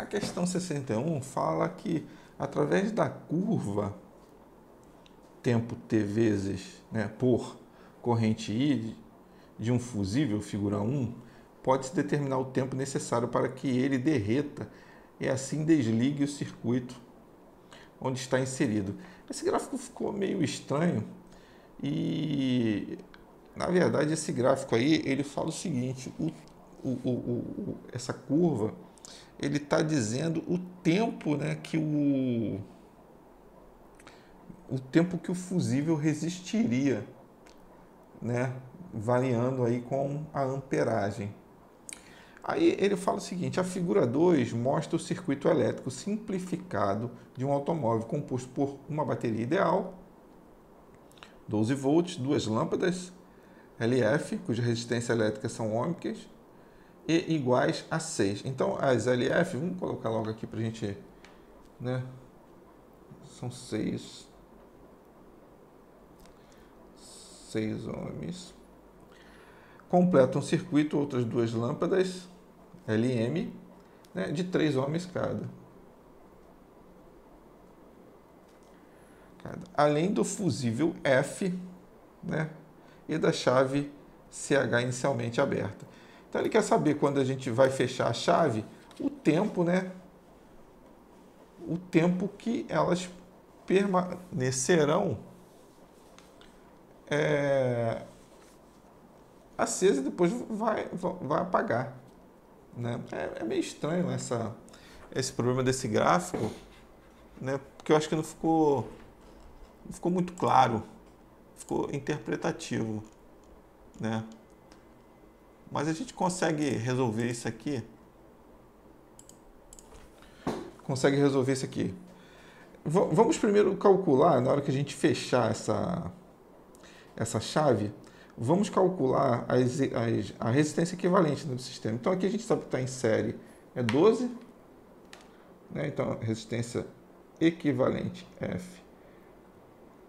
A questão 61 fala que através da curva tempo t vezes, né, por corrente I de um fusível, figura 1, pode-se determinar o tempo necessário para que ele derreta e assim desligue o circuito onde está inserido. Esse gráfico ficou meio estranho e, na verdade, esse gráfico aí, ele fala o seguinte, essa curva, ele está dizendo o tempo, né, que o tempo que o fusível resistiria, né, variando aí com a amperagem. Aí ele fala o seguinte, a figura 2 mostra o circuito elétrico simplificado de um automóvel composto por uma bateria ideal, 12 volts, duas lâmpadas LF, cuja resistência elétrica são ômicas, e iguais a 6. Então as LF, vamos colocar logo aqui para a gente, né, são 6 ohms. Completam o circuito outras duas lâmpadas LM, né, de 3 ohms cada. Além do fusível F, né, e da chave CH inicialmente aberta. Então ele quer saber, quando a gente vai fechar a chave, o tempo, né, o tempo que elas permanecerão acesa e depois vai apagar, né? É meio estranho esse problema desse gráfico, né? Porque eu acho que não ficou muito claro, ficou interpretativo, né? Mas a gente consegue resolver isso aqui. Vamos primeiro calcular, na hora que a gente fechar essa chave, vamos calcular a resistência equivalente do sistema. Então aqui a gente sabe que está em série é 12, né? Então a resistência equivalente F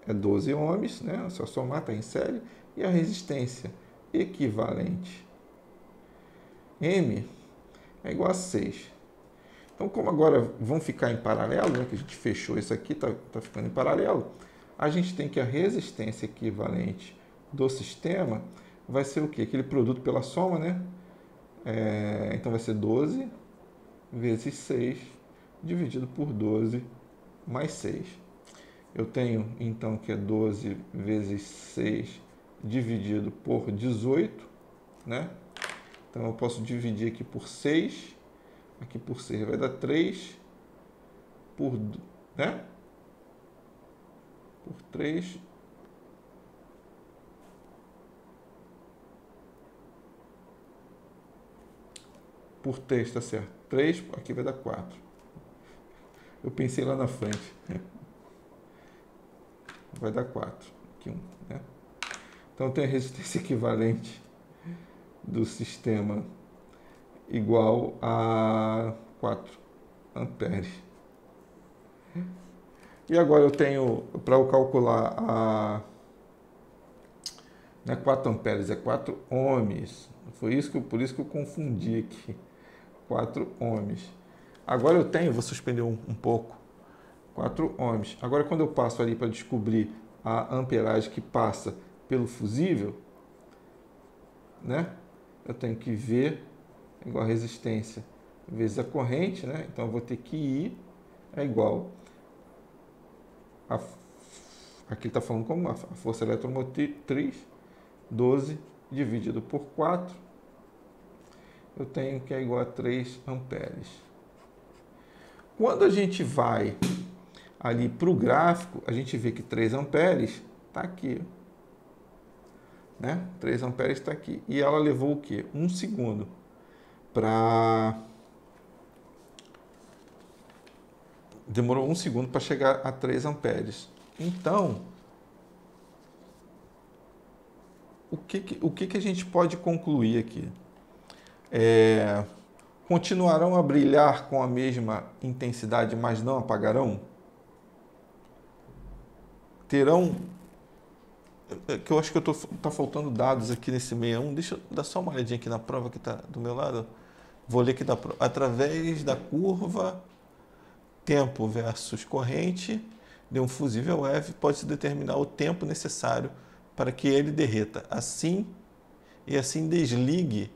é 12 ohms, né? É só somar, está em série. E a resistência equivalente M é igual a 6. Então, como agora vão ficar em paralelo, né, que a gente fechou isso aqui, está ficando em paralelo, a gente tem que a resistência equivalente do sistema vai ser o quê? Aquele produto pela soma, né? Então vai ser 12 vezes 6 dividido por 12 mais 6. Eu tenho, então, que é 12 vezes 6 dividido por 18, né? Então eu posso dividir aqui por 6, aqui por 6 vai dar 3 por, né? Por 3 por 3, tá certo? 3, aqui vai dar 4. Eu pensei lá na frente. Vai dar 4. Aqui 1, né? Então tem a resistência equivalente do sistema igual a 4 amperes. E agora eu tenho, para eu calcular não é 4 amperes, é 4 ohms. Por isso que eu confundi aqui. 4 ohms. Agora eu tenho, vou suspender um pouco, 4 ohms. Agora quando eu passo ali para descobrir a amperagem que passa pelo fusível, né? Eu tenho que V igual a resistência vezes a corrente, né? Então eu vou ter que I é igual a, aqui está falando como a força eletromotriz, 12 dividido por 4, eu tenho que é igual a 3 amperes. Quando a gente vai ali para o gráfico, a gente vê que 3 amperes está aqui, né? 3 amperes está aqui. E ela levou o quê? 1 segundo para... Demorou 1 segundo para chegar a 3 amperes. Então, o que a gente pode concluir aqui? Continuarão a brilhar com a mesma intensidade, mas não apagarão? Terão... que eu acho que tá faltando dados aqui nesse 61. Deixa eu dar só uma olhadinha aqui na prova que está do meu lado. vou ler aqui através da curva tempo versus corrente de um fusível F, pode-se determinar o tempo necessário para que ele derreta assim e assim desligue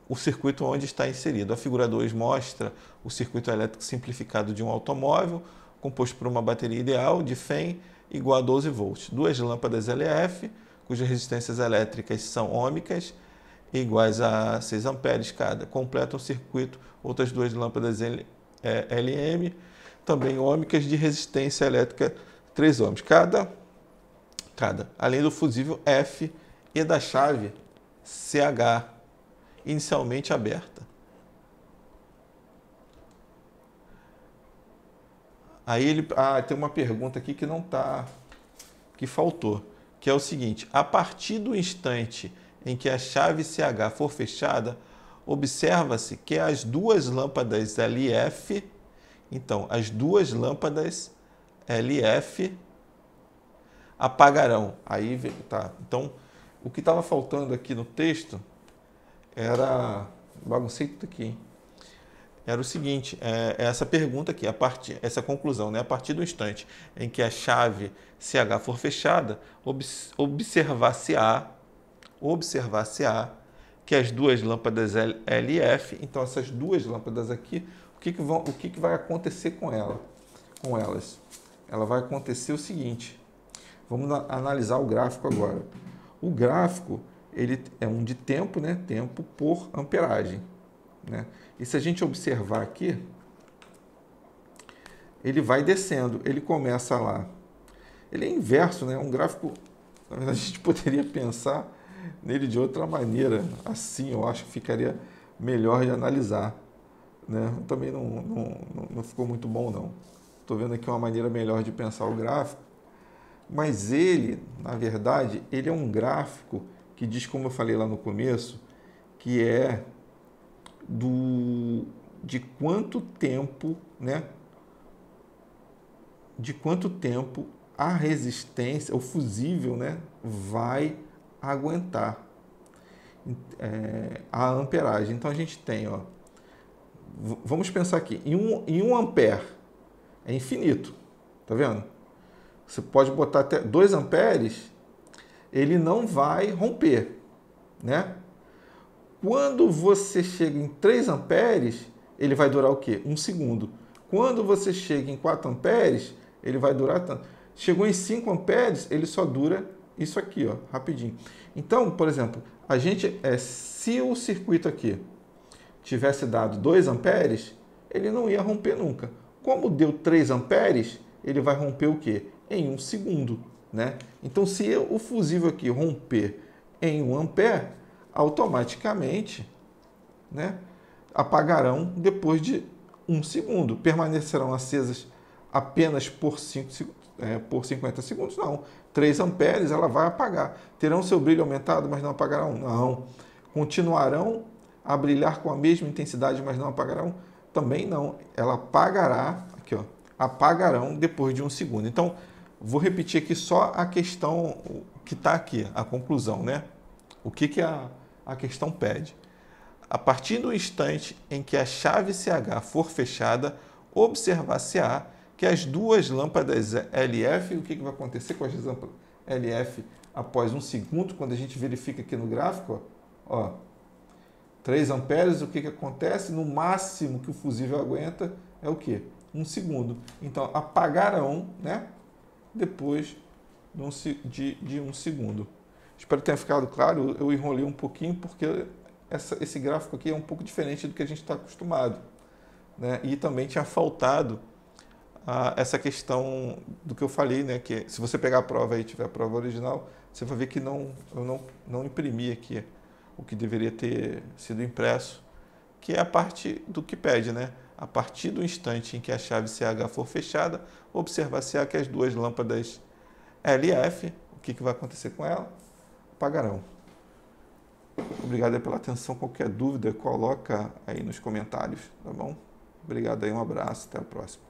o circuito onde está inserido. A figura 2 mostra o circuito elétrico simplificado de um automóvel, composto por uma bateria ideal de FEM igual a 12 volts, duas lâmpadas LF, cujas resistências elétricas são ômicas, iguais a 6 amperes cada. Completam o circuito outras duas lâmpadas LM, também ômicas, de resistência elétrica 3 ohms cada, além do fusível F e da chave CH, inicialmente aberta. Aí ele tem uma pergunta aqui que não está, que faltou, que é o seguinte: a partir do instante em que a chave CH for fechada, observa-se que as duas lâmpadas LF, então as duas lâmpadas LF apagarão. Aí tá. Então, o que estava faltando aqui no texto era, baguncei tudo aqui, hein? Era o seguinte, essa pergunta aqui, essa conclusão, né? A partir do instante em que a chave CH for fechada, observar-se-á que as duas lâmpadas LF, então essas duas lâmpadas aqui, o que vai acontecer com elas? Ela vai acontecer o seguinte, vamos analisar o gráfico agora. O gráfico, ele é um de tempo, né? Tempo por amperagem, né? E se a gente observar aqui, ele vai descendo, ele começa lá. Ele é inverso, né? Um gráfico, na verdade, a gente poderia pensar nele de outra maneira. Assim, eu acho que ficaria melhor de analisar, né? Também não ficou muito bom, não. Estou vendo aqui uma maneira melhor de pensar o gráfico. Mas ele, na verdade, ele é um gráfico que diz, como eu falei lá no começo, que é de quanto tempo, né? De quanto tempo a resistência, o fusível, né, vai aguentar a amperagem. Então a gente tem, ó, vamos pensar aqui, em 1 ampere é infinito, tá vendo? Você pode botar até 2 amperes, ele não vai romper, né? Quando você chega em 3 amperes, ele vai durar o quê? 1 segundo. Quando você chega em 4 amperes, ele vai durar tanto. Chegou em 5 amperes, ele só dura isso aqui, ó, rapidinho. Então, por exemplo, se o circuito aqui tivesse dado 2 amperes, ele não ia romper nunca. Como deu 3 amperes, ele vai romper o quê? Em 1 segundo, né? Então, se o fusível aqui romper em 1 ampere, automaticamente, né, apagarão depois de 1 segundo. Permanecerão acesas apenas por 50 segundos? Não. 3 amperes ela vai apagar. Terão seu brilho aumentado, mas não apagarão? Não. Continuarão a brilhar com a mesma intensidade, mas não apagarão? Também não. Ela apagará, aqui ó, apagarão depois de 1 segundo. Então, vou repetir aqui só a questão que está aqui, a conclusão, né? O que a questão pede? A partir do instante em que a chave CH for fechada, observar-se-á que as duas lâmpadas LF, o que vai acontecer com as lâmpadas LF após 1 segundo, quando a gente verifica aqui no gráfico, ó, 3 amperes, o que acontece? No máximo que o fusível aguenta é o quê? 1 segundo. Então, apagarão, né, depois de 1 segundo. Espero que tenha ficado claro, eu enrolei um pouquinho porque esse gráfico aqui é um pouco diferente do que a gente está acostumado, né? E também tinha faltado essa questão do que eu falei, né? Que se você pegar a prova aí, tiver a prova original, você vai ver que eu não imprimi aqui o que deveria ter sido impresso, que é a parte do que pede, né? A partir do instante em que a chave CH for fechada, observar-se-á que as duas lâmpadas LF, o que vai acontecer com ela? Apagarão. Obrigado pela atenção. Qualquer dúvida, coloca aí nos comentários, tá bom? Obrigado aí, um abraço, até a próxima.